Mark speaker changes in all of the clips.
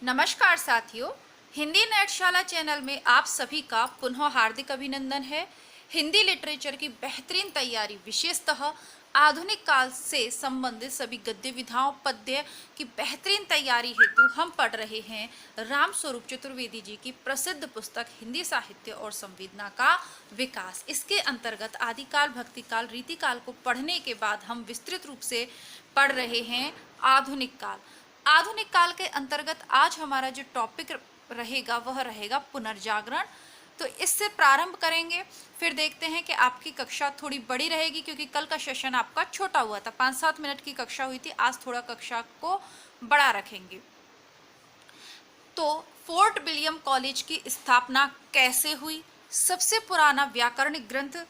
Speaker 1: नमस्कार साथियों, हिंदी नेटशाला चैनल में आप सभी का पुनः हार्दिक अभिनंदन है। हिंदी लिटरेचर की बेहतरीन तैयारी, विशेषतः आधुनिक काल से संबंधित सभी गद्य विधाओं पद्य की बेहतरीन तैयारी हेतु हम पढ़ रहे हैं राम स्वरूप चतुर्वेदी जी की प्रसिद्ध पुस्तक हिंदी साहित्य और संवेदना का विकास। इसके अंतर्गत आदिकाल, भक्तिकाल, रीतिकाल को पढ़ने के बाद हम विस्तृत रूप से पढ़ रहे हैं आधुनिक काल। आधुनिक काल के अंतर्गत आज हमारा जो टॉपिक रहेगा वह रहेगा पुनर्जागरण। तो इससे प्रारंभ करेंगे, फिर देखते हैं कि आपकी कक्षा थोड़ी बड़ी रहेगी क्योंकि कल का सेशन आपका छोटा हुआ था, 5-7 मिनट की कक्षा हुई थी। आज थोड़ा कक्षा को बड़ा रखेंगे। तो फोर्ट विलियम कॉलेज की स्थापना कैसे हुई? सबसे पुराना व्याकरणिक ग्रंथ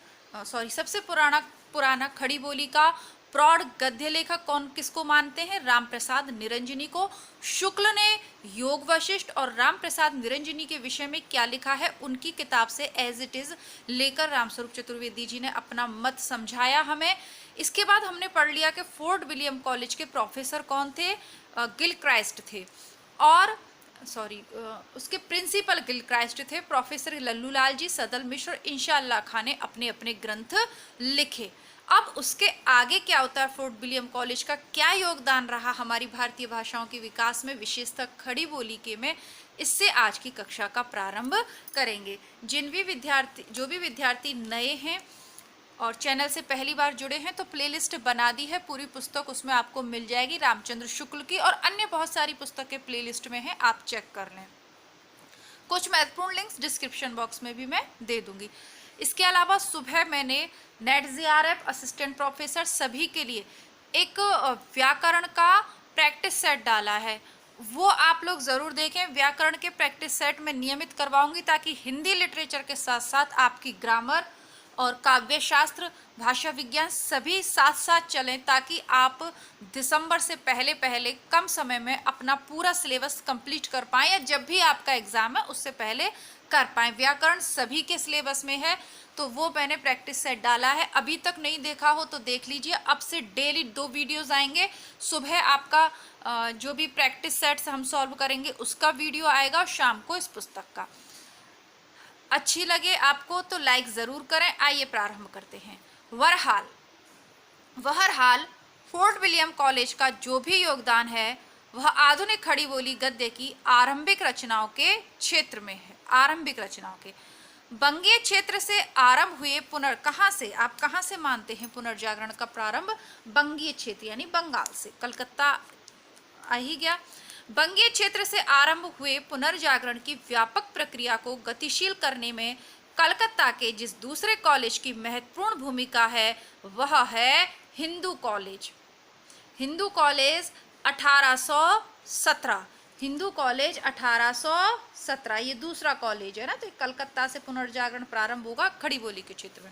Speaker 1: सबसे पुराना खड़ी बोली का प्रौढ़ गद्य लेखक कौन किसको मानते हैं? रामप्रसाद निरंजनी को। शुक्ल ने योग वशिष्ठ और रामप्रसाद निरंजनी के विषय में क्या लिखा है उनकी किताब से एज इट इज लेकर रामस्वरूप चतुर्वेदी जी ने अपना मत समझाया हमें। इसके बाद हमने पढ़ लिया कि फोर्ट विलियम कॉलेज के प्रोफेसर कौन थे? गिलक्राइस्ट थे। और उसके प्रिंसिपल गिलक्राइस्ट थे। प्रोफेसर लल्लूलाल जी, सदल मिश्र और इंशाअल्लाह खां ने अपने अपने ग्रंथ लिखे। अब उसके आगे क्या होता है? फोर्ट विलियम कॉलेज का क्या योगदान रहा हमारी भारतीय भाषाओं के विकास में, विशेषतः खड़ी बोली के में? इससे आज की कक्षा का प्रारंभ करेंगे। जो भी विद्यार्थी नए हैं और चैनल से पहली बार जुड़े हैं तो प्लेलिस्ट बना दी है, पूरी पुस्तक उसमें आपको मिल जाएगी रामचंद्र शुक्ल की, और अन्य बहुत सारी पुस्तकें प्लेलिस्ट में हैं, आप चेक कर लें। कुछ महत्वपूर्ण लिंक्स डिस्क्रिप्शन बॉक्स में भी मैं दे दूंगी। इसके अलावा सुबह मैंने नेट जेआरएफ असिस्टेंट प्रोफेसर सभी के लिए एक व्याकरण का प्रैक्टिस सेट डाला है, वो आप लोग ज़रूर देखें। व्याकरण के प्रैक्टिस सेट में नियमित करवाऊंगी ताकि हिंदी लिटरेचर के साथ साथ आपकी ग्रामर और काव्य शास्त्र, भाषा विज्ञान सभी साथ साथ चलें, ताकि आप दिसंबर से पहले पहले कम समय में अपना पूरा सिलेबस कंप्लीट कर पाएँ, या जब भी आपका एग्ज़ाम है उससे पहले कर पाएँ। व्याकरण सभी के सिलेबस में है, तो वो मैंने प्रैक्टिस सेट डाला है। अभी तक नहीं देखा हो तो देख लीजिए। अब से डेली 2 वीडियोज़ आएंगे। सुबह आपका जो भी प्रैक्टिस सेट्स हम सॉल्व करेंगे उसका वीडियो आएगा, और शाम को इस पुस्तक का। अच्छी लगे आपको तो लाइक ज़रूर करें। आइए प्रारंभ करते हैं। बहरहाल फोर्ट विलियम कॉलेज का जो भी योगदान है वह आधुनिक खड़ी बोली गद्य की आरंभिक रचनाओं के क्षेत्र में है। आरंभिक रचनाओं के बंगीय क्षेत्र से आरंभ हुए कहाँ से, आप कहाँ से मानते हैं पुनर्जागरण का प्रारंभ? बंगीय क्षेत्र यानी बंगाल से। कलकत्ता आ ही गया। बंगीय क्षेत्र से आरंभ हुए पुनर्जागरण की व्यापक प्रक्रिया को गतिशील करने में कलकत्ता के जिस दूसरे कॉलेज की महत्वपूर्ण भूमिका है वह है Hindu college. Hindu college 1817। Hindu college 1817 ये दूसरा कॉलेज है ना। तो कलकत्ता से पुनर्जागरण प्रारंभ होगा खड़ी बोली के क्षेत्र में।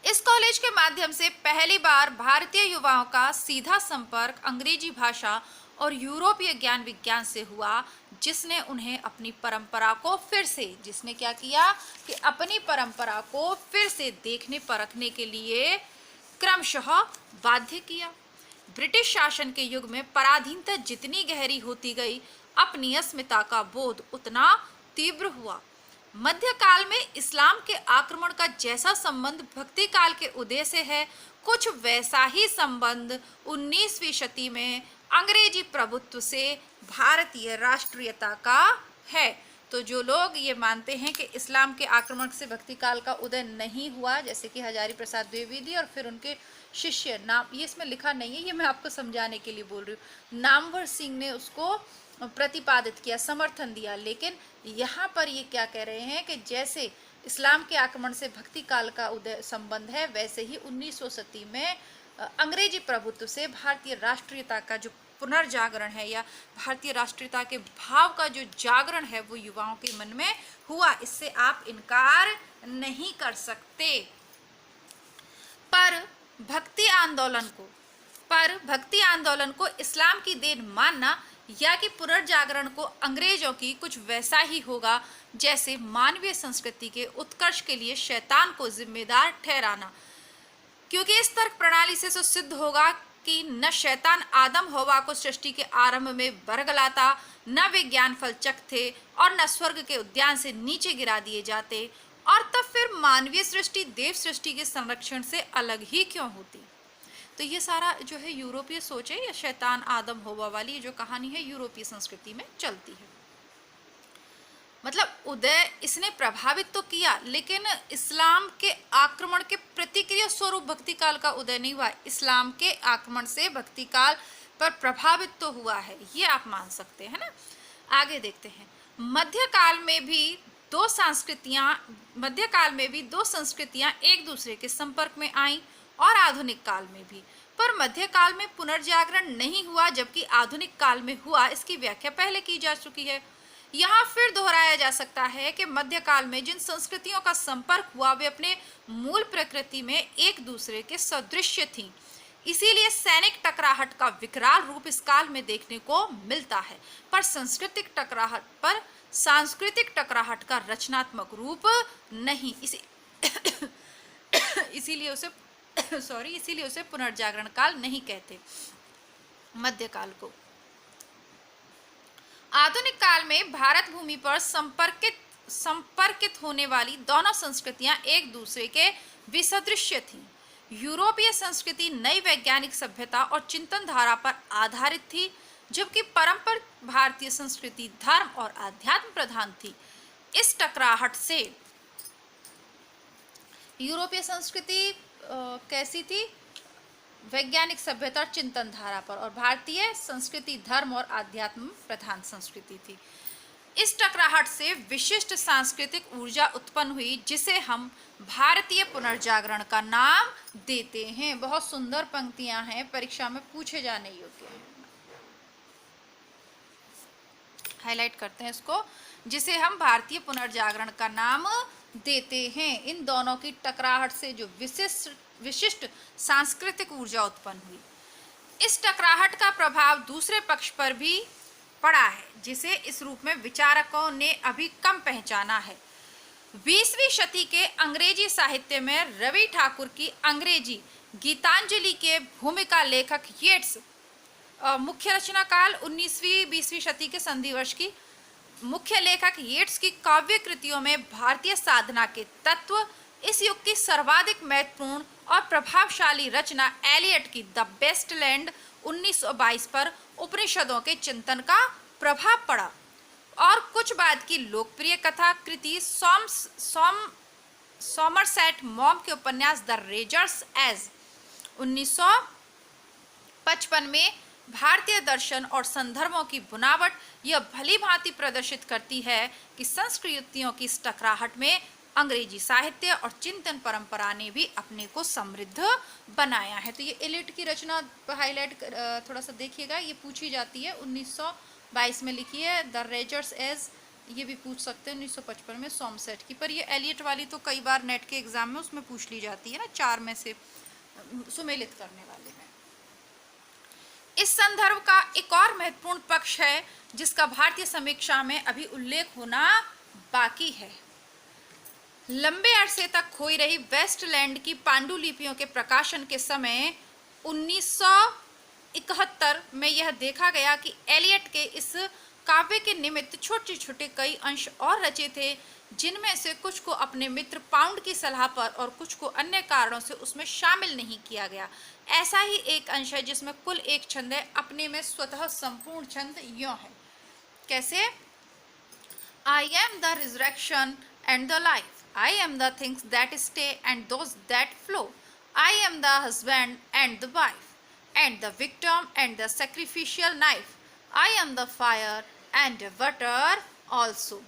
Speaker 1: इस कॉलेज के माध्यम से पहली बार भारतीय युवाओं का सीधा संपर्क अंग्रेजी भाषा और यूरोपीय ज्ञान विज्ञान से हुआ, जिसने उन्हें अपनी परंपरा को फिर से, जिसने क्या किया कि अपनी परंपरा को फिर से देखने परखने के लिए क्रमशः बाध्य किया। ब्रिटिश शासन के युग में पराधीनता जितनी गहरी होती गई, अपनी अस्मिता का बोध उतना तीव्र हुआ। मध्यकाल में इस्लाम के आक्रमण का जैसा संबंध भक्ति काल के उदय से है, कुछ वैसा ही संबंध 19वीं शती में अंग्रेजी प्रभुत्व से भारतीय राष्ट्रीयता का है। तो जो लोग ये मानते हैं कि इस्लाम के आक्रमण से भक्ति काल का उदय नहीं हुआ, जैसे कि हजारी प्रसाद द्विवेदी और फिर उनके शिष्य, नाम ये इसमें लिखा नहीं है, ये मैं आपको समझाने के लिए बोल रही हूँ, नामवर सिंह ने उसको प्रतिपादित किया, समर्थन दिया। लेकिन यहाँ पर ये क्या कह रहे हैं कि जैसे इस्लाम के आक्रमण से भक्ति काल का उदय संबंध है, वैसे ही 1900 शती में अंग्रेजी प्रभुत्व से भारतीय राष्ट्रीयता का जो पुनर्जागरण है, या भारतीय राष्ट्रीयता के भाव का जो जागरण है, वो युवाओं के मन में हुआ। इससे आप इनकार नहीं कर सकते। पर भक्ति आंदोलन को इस्लाम की देन मानना, या कि पुनर्जागरण को अंग्रेजों की कुछ वैसा ही होगा जैसे मानवीय संस्कृति के उत्कर्ष के लिए शैतान को जिम्मेदार ठहराना, क्योंकि इस तर्क प्रणाली से तो सिद्ध होगा कि न शैतान आदम हवा को सृष्टि के आरंभ में बरगलाता, न वे ज्ञान फल चखते और न स्वर्ग के उद्यान से नीचे गिरा दिए जाते, और तब फिर मानवीय सृष्टि देव सृष्टि के संरक्षण से अलग ही क्यों होती। तो ये सारा जो है यूरोपीय सोच है, या शैतान आदम हवा वाली जो कहानी है यूरोपीय संस्कृति में चलती है। मतलब उदय इसने प्रभावित तो किया, लेकिन इस्लाम के आक्रमण के प्रतिक्रिया स्वरूप भक्ति काल का उदय नहीं हुआ। इस्लाम के आक्रमण से भक्ति काल पर प्रभावित तो हुआ है, ये आप मान सकते हैं ना। आगे देखते हैं। मध्यकाल में भी दो संस्कृतियां एक दूसरे के संपर्क में आईं, और आधुनिक काल में भी। पर मध्यकाल में पुनर्जागरण नहीं हुआ, जबकि आधुनिक काल में हुआ। इसकी व्याख्या पहले की जा चुकी है। यहाँ फिर दोहराया जा सकता है कि मध्यकाल में जिन संस्कृतियों का संपर्क हुआ वे अपने मूल प्रकृति में एक दूसरे के सदृश थीं। इसीलिए सैनिक टकराहट का विकराल रूप इस काल में देखने को मिलता है, पर सांस्कृतिक टकराहट का रचनात्मक रूप नहीं। इसीलिए उसे पुनर्जागरण काल नहीं कहते मध्यकाल को। आधुनिक काल में भारत भूमि पर संपर्कित होने वाली दोनों संस्कृतियां एक दूसरे के विसदृश थीं। यूरोपीय संस्कृति नई वैज्ञानिक सभ्यता और चिंतन धारा पर आधारित थी, जबकि परंपरागत भारतीय संस्कृति धर्म और आध्यात्म प्रधान थी। इस टकराहट से यूरोपीय संस्कृति कैसी थी? वैज्ञानिक सभ्यता और चिंतन धारा पर, और भारतीय संस्कृति धर्म और आध्यात्म प्रधान संस्कृति थी। इस टकराहट से विशिष्ट सांस्कृतिक ऊर्जा उत्पन्न हुई, जिसे हम भारतीय पुनर्जागरण का नाम देते हैं। बहुत सुंदर पंक्तियां हैं, परीक्षा में पूछे जाने योग्य हैं। हाईलाइट करते हैं इसको, जिसे हम भारतीय पुनर्जागरण का नाम देते हैं। इन दोनों की टकराहट से जो विशिष्ट सांस्कृतिक ऊर्जा उत्पन्न हुई, इस टकराहट का प्रभाव दूसरे पक्ष पर भी पड़ा है, जिसे इस रूप में विचारकों ने अभी कम पहचाना है। 20वीं शती के अंग्रेजी साहित्य में रवि ठाकुर की अंग्रेजी गीतांजलि के भूमिका लेखक येट्स, मुख्य रचना काल 19वीं-20वीं शती के संधि वर्ष की, मुख्य लेखक येट्स की काव्य कृतियों में भारतीय साधना के तत्व, इस युग की सर्वाधिक महत्वपूर्ण और प्रभावशाली रचना एलियट की द बेस्ट लैंड 1922 पर उपनिषदों के चिंतन का प्रभाव पड़ा, और कुछ बाद की लोकप्रिय कथा कृति सॉमरसेट मॉम के उपन्यास द रेजर्स एज 1955 में भारतीय दर्शन और संदर्भों की बुनावट यह भली भांति प्रदर्शित करती है कि संस्कृतियों की इस टकराहट में अंग्रेजी साहित्य और चिंतन परंपरा ने भी अपने को समृद्ध बनाया है। तो ये एलियट की रचना हाईलाइट थोड़ा सा देखिएगा, ये पूछी जाती है। 1922 में लिखी है द रेजर्स एज, ये भी पूछ सकते हैं 1955 में सॉमरसेट की। पर ये एलियट वाली तो कई बार नेट के एग्जाम में उसमें पूछ ली जाती है ना, 4 में से सुमेलित करने वाले में। इस संदर्भ का एक और महत्वपूर्ण पक्ष है जिसका भारतीय समीक्षा में अभी उल्लेख होना बाकी है। लंबे अरसे तक खोई रही वेस्टलैंड की पांडुलिपियों के प्रकाशन के समय 1971 में यह देखा गया कि एलियट के इस काव्य के निमित्त छोटे छोटे कई अंश और रचे थे, जिनमें से कुछ को अपने मित्र पाउंड की सलाह पर और कुछ को अन्य कारणों से उसमें शामिल नहीं किया गया। ऐसा ही एक अंश है जिसमें कुल एक छंद है, अपने में स्वतः संपूर्ण छंद यों है। कैसे? I am the resurrection and the life. I am the things that stay and those that flow. I am the husband and the wife, and the victim and the sacrificial knife. I am the fire and the water also.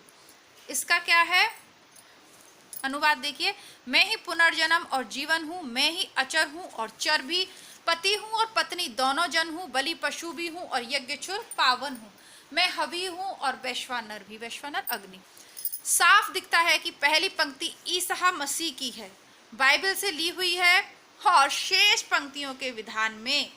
Speaker 1: इसका क्या है अनुवाद? देखिए, मैं ही पुनर्जन्म और जीवन हूँ, मैं ही अचर हूँ और चर भी, पति हूँ और पत्नी दोनों जन हूँ, बलि पशु भी हूँ और यज्ञचुर पावन हूँ, मैं हवि हूँ और वैश्वानर भी, वैश्वानर अग्नि। साफ दिखता है कि पहली पंक्ति ईसा मसीह की है, बाइबल से ली हुई है, और शेष पंक्तियों के विधान में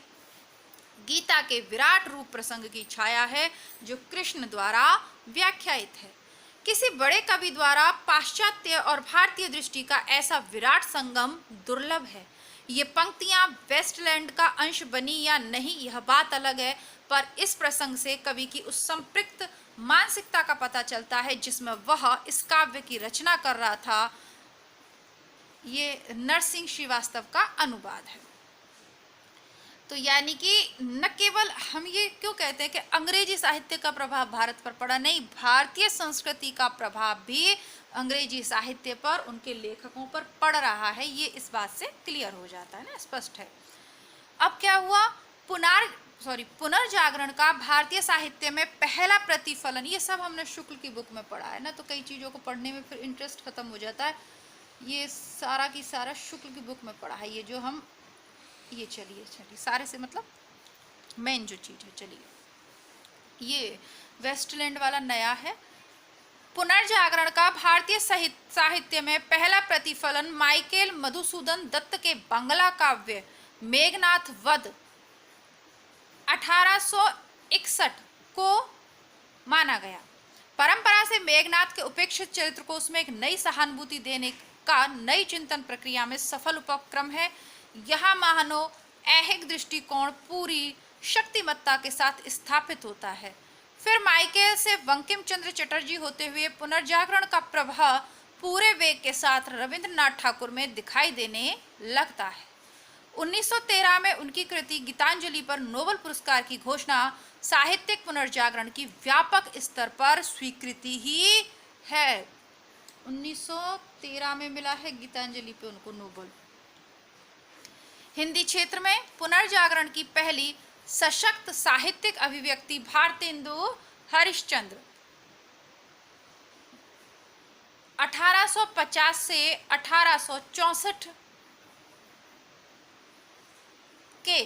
Speaker 1: गीता के विराट रूप प्रसंग की छाया है जो कृष्ण द्वारा व्याख्यायित है। किसी बड़े कवि द्वारा पाश्चात्य और भारतीय दृष्टि का ऐसा विराट संगम दुर्लभ है। ये पंक्तियां वेस्टलैंड का अंश बनी या नहीं यह बात अलग है, पर इस प्रसंग से कवि की उस संपृक्त मानसिकता का पता चलता है जिसमें वह इस काव्य की रचना कर रहा था। ये नरसिंह श्रीवास्तव का अनुवाद है। तो यानी कि न केवल हम ये क्यों कहते हैं कि अंग्रेजी साहित्य का प्रभाव भारत पर पड़ा, नहीं, भारतीय संस्कृति का प्रभाव भी अंग्रेजी साहित्य पर, उनके लेखकों पर पड़ रहा है, ये इस बात से क्लियर हो जाता है ना, स्पष्ट है। अब क्या हुआ, पुनर्जागरण का भारतीय साहित्य में पहला प्रतिफलन, ये सब हमने शुक्ल की बुक में पढ़ा है ना, तो कई चीज़ों को पढ़ने में फिर इंटरेस्ट खत्म हो जाता है। ये सारा की सारा शुक्ल की बुक में पढ़ा है, ये जो हम ये चलिए सारे से मतलब मेन जो चीज़ है, चलिए ये वेस्टलैंड वाला नया है। पुनर्जागरण का भारतीय साहित्य में पहला प्रतिफलन माइकेल मधुसूदन दत्त के बंगला काव्य मेघनाथ वध 1861 को माना गया। परंपरा से मेघनाथ के उपेक्षित चरित्र को उसमें एक नई सहानुभूति देने का नई चिंतन प्रक्रिया में सफल उपक्रम है। यहाँ मानो ऐहिक दृष्टिकोण पूरी शक्तिमत्ता के साथ स्थापित होता है। फिर माइकेल से बंकिम चंद्र चटर्जी होते हुए पुनर्जागरण का प्रभाव पूरे वेग के साथ रविंद्रनाथ ठाकुर में दिखाई देने लगता है। 1913 में उनकी कृति गीतांजलि पर नोबेल पुरस्कार की घोषणा साहित्यिक पुनर्जागरण की व्यापक स्तर पर स्वीकृति ही है। 1913 में मिला है गीतांजलि पे उनको नोबेल। हिंदी क्षेत्र में पुनर्जागरण की पहली सशक्त साहित्यिक अभिव्यक्ति भारतेंदु हरिश्चंद्र 1850 से 1864 के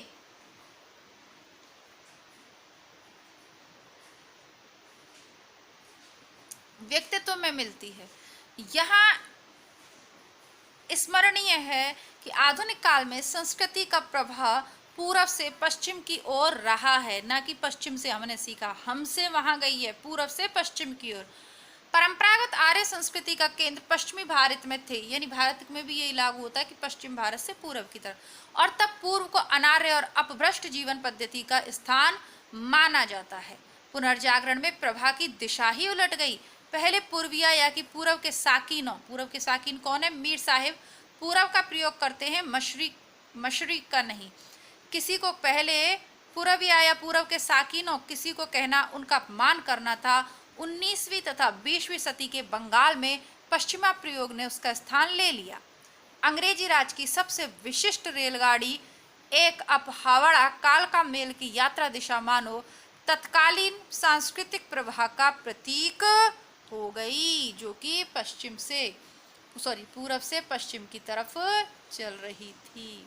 Speaker 1: व्यक्तित्व में मिलती है। यहाँ स्मरणीय है कि आधुनिक काल में संस्कृति का प्रभाव पूरब से पश्चिम की ओर रहा है, ना कि पश्चिम से हमने सीखा, हमसे वहां गई है, पूरब से पश्चिम की ओर। परंपरागत आर्य संस्कृति का केंद्र पश्चिमी भारत में थे, यानी भारत में भी यही लागू होता है कि पश्चिम भारत से पूरब की तरफ, और तब पूर्व को अनार्य और अपभ्रष्ट जीवन पद्धति का स्थान माना जाता है। पुनर्जागरण में प्रभा की दिशा ही उलट गई। पहले पूर्विया या कि पूरब के साकिन कौन है, मीर साहिब पूरब का प्रयोग करते हैं, मशरिक का नहीं। किसी को पहले पूर्विया या पूरब के साकिनों किसी को कहना उनका अपमान करना था। 19वीं तथा 20वीं सदी के बंगाल में पश्चिमा प्रयोग ने उसका स्थान ले लिया। अंग्रेजी राज की सबसे विशिष्ट रेलगाड़ी एक अप हावड़ा कालका मेल की यात्रा दिशा मानो तत्कालीन सांस्कृतिक प्रवाह का प्रतीक हो गई, जो कि पूरब से पश्चिम की तरफ चल रही थी।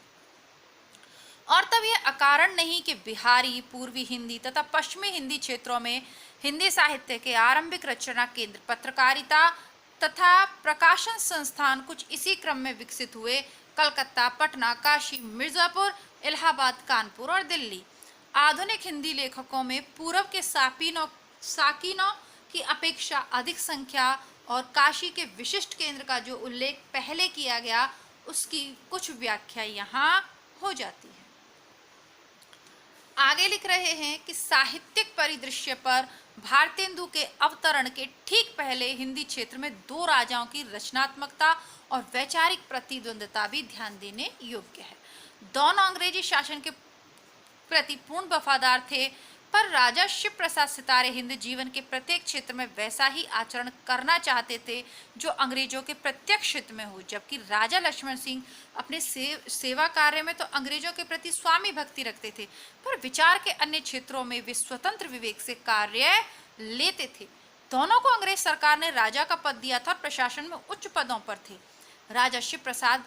Speaker 1: और तब यह अकारण नहीं कि बिहारी, पूर्वी हिंदी तथा पश्चिमी हिंदी क्षेत्रों में हिंदी साहित्य के आरंभिक रचना केंद्र पत्रकारिता तथा प्रकाशन संस्थान कुछ इसी क्रम में विकसित हुए। कलकत्ता, पटना, काशी, मिर्जापुर, इलाहाबाद, कानपुर और दिल्ली। आधुनिक हिंदी लेखकों में पूरब के साकिनों की अपेक्षा अधिक संख्या और काशी के विशिष्ट केंद्र का जो उल्लेख पहले किया गया उसकी कुछ व्याख्या यहाँ हो जाती है। आगे लिख रहे हैं कि साहित्यिक परिदृश्य पर भारतेंदु के अवतरण के ठीक पहले हिंदी क्षेत्र में दो राजाओं की रचनात्मकता और वैचारिक प्रतिद्वंदता भी ध्यान देने योग्य है। दोनों अंग्रेजी शासन के प्रति पूर्ण वफादार थे, पर राजा शिव प्रसाद सितारे हिंद जीवन के प्रत्येक क्षेत्र में वैसा ही आचरण करना चाहते थे जो अंग्रेजों के प्रत्यक्ष हित में हो, जबकि राजा लक्ष्मण सिंह अपने सेवा कार्य में तो अंग्रेजों के प्रति स्वामी भक्ति रखते थे, पर विचार के अन्य क्षेत्रों में वे स्वतंत्र विवेक से कार्य लेते थे। दोनों को अंग्रेज सरकार ने राजा का पद दिया था, प्रशासन में उच्च पदों पर थे। राजा शिव प्रसाद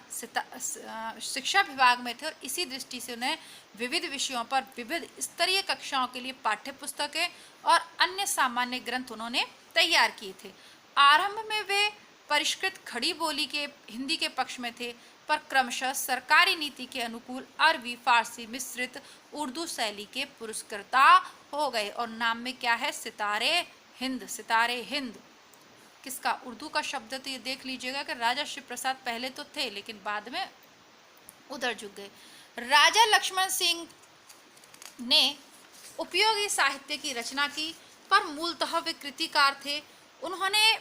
Speaker 1: शिक्षा विभाग में थे और इसी दृष्टि से उन्हें विविध विषयों पर विविध स्तरीय कक्षाओं के लिए पाठ्य पुस्तकें और अन्य सामान्य ग्रंथ उन्होंने तैयार किए थे। आरंभ में वे परिष्कृत खड़ी बोली के हिंदी के पक्ष में थे, पर क्रमशः सरकारी नीति के अनुकूल अरबी, फारसी मिश्रित उर्दू शैली के पुरस्कृता हो गए। और नाम में क्या है, सितारे हिंद। किसका, उर्दू का शब्द। तो ये देख लीजिएगा कि राजा शिव प्रसाद पहले तो थे, लेकिन बाद में उधर झुक गए। राजा लक्ष्मण सिंह ने उपयोगी साहित्य की रचना की, पर मूलतः वे कृतिकार थे। उन्होंने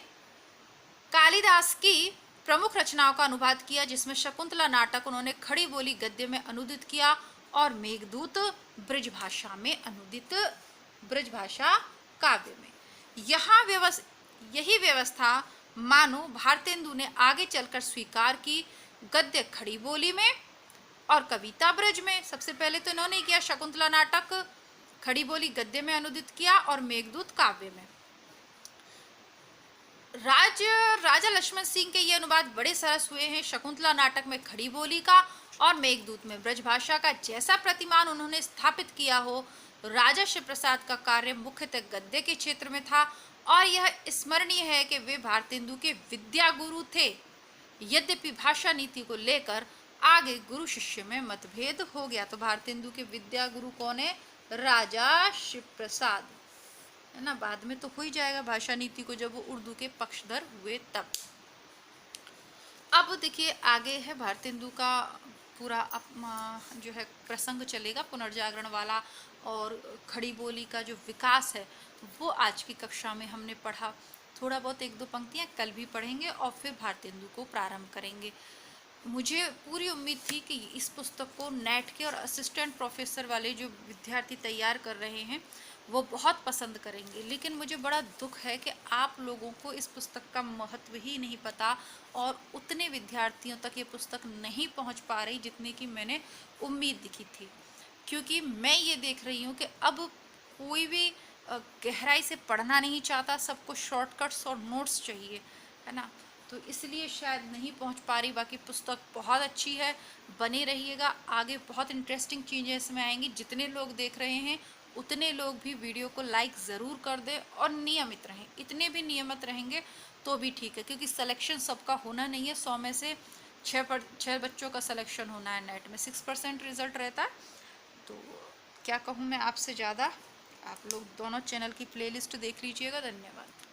Speaker 1: कालिदास की प्रमुख रचनाओं का अनुवाद किया, जिसमें शकुंतला नाटक उन्होंने खड़ी बोली गद्य में अनुदित किया और मेघदूत ब्रजभाषा में अनुदित, ब्रजभाषा काव्य में। यही व्यवस्था मानो भारतेंदु ने आगे चलकर स्वीकार की, गद्य खड़ी बोली में और कविता ब्रज में। सबसे पहले तो इन्होंने किया शकुंतला नाटक खड़ी बोली गद्य में अनुदित किया और मेघदूत काव्य में। राजा लक्ष्मण सिंह के ये अनुवाद बड़े सरस हुए हैं। शकुंतला नाटक में खड़ी बोली का और मेघदूत में ब्रजभाषा का जैसा प्रतिमान उन्होंने स्थापित किया हो। राजा शिव प्रसाद का कार्य मुख्यतः गद्य के क्षेत्र में था और यह स्मरणीय है कि वे भारतेंदु के विद्या गुरु थे। यद्यपि भाषा नीति को लेकर आगे गुरु शिष्य में मतभेद हो गया। तो भारतेंदु के विद्या गुरु कौन है? राजा शिव प्रसाद, है ना। बाद में तो हो ही जाएगा भाषा नीति को, जब वो उर्दू के पक्षधर हुए तब। अब देखिए आगे है भारतेंदु का पूरा जो है प्रसंग चलेगा पुनर्जागरण वाला, और खड़ी बोली का जो विकास है वो आज की कक्षा में हमने पढ़ा। थोड़ा बहुत एक दो पंक्तियां कल भी पढ़ेंगे और फिर भारतेंदु को प्रारंभ करेंगे। मुझे पूरी उम्मीद थी कि इस पुस्तक को नेट के और असिस्टेंट प्रोफेसर वाले जो विद्यार्थी तैयार कर रहे हैं वो बहुत पसंद करेंगे, लेकिन मुझे बड़ा दुख है कि आप लोगों को इस पुस्तक का महत्व ही नहीं पता और उतने विद्यार्थियों तक ये पुस्तक नहीं पहुंच पा रही जितने की मैंने उम्मीद की थी। क्योंकि मैं ये देख रही हूँ कि अब कोई भी गहराई से पढ़ना नहीं चाहता, सबको शॉर्टकट्स और नोट्स चाहिए, है ना। तो इसलिए शायद नहीं पहुंच पा रही। बाकी पुस्तक बहुत अच्छी है, बने रहिएगा, आगे बहुत इंटरेस्टिंग चीज़ें इसमें आएंगी। जितने लोग देख रहे हैं उतने लोग भी वीडियो को लाइक ज़रूर कर दें और नियमित रहें। इतने भी नियमित रहेंगे तो भी ठीक है, क्योंकि सिलेक्शन सबका होना नहीं है। 100 में से 6 बच्चों का सिलेक्शन होना है। नेट में 6% रिजल्ट रहता है। तो क्या कहूँ मैं आपसे ज़्यादा। आप लोग दोनों चैनल की प्लेलिस्ट देख लीजिएगा। धन्यवाद।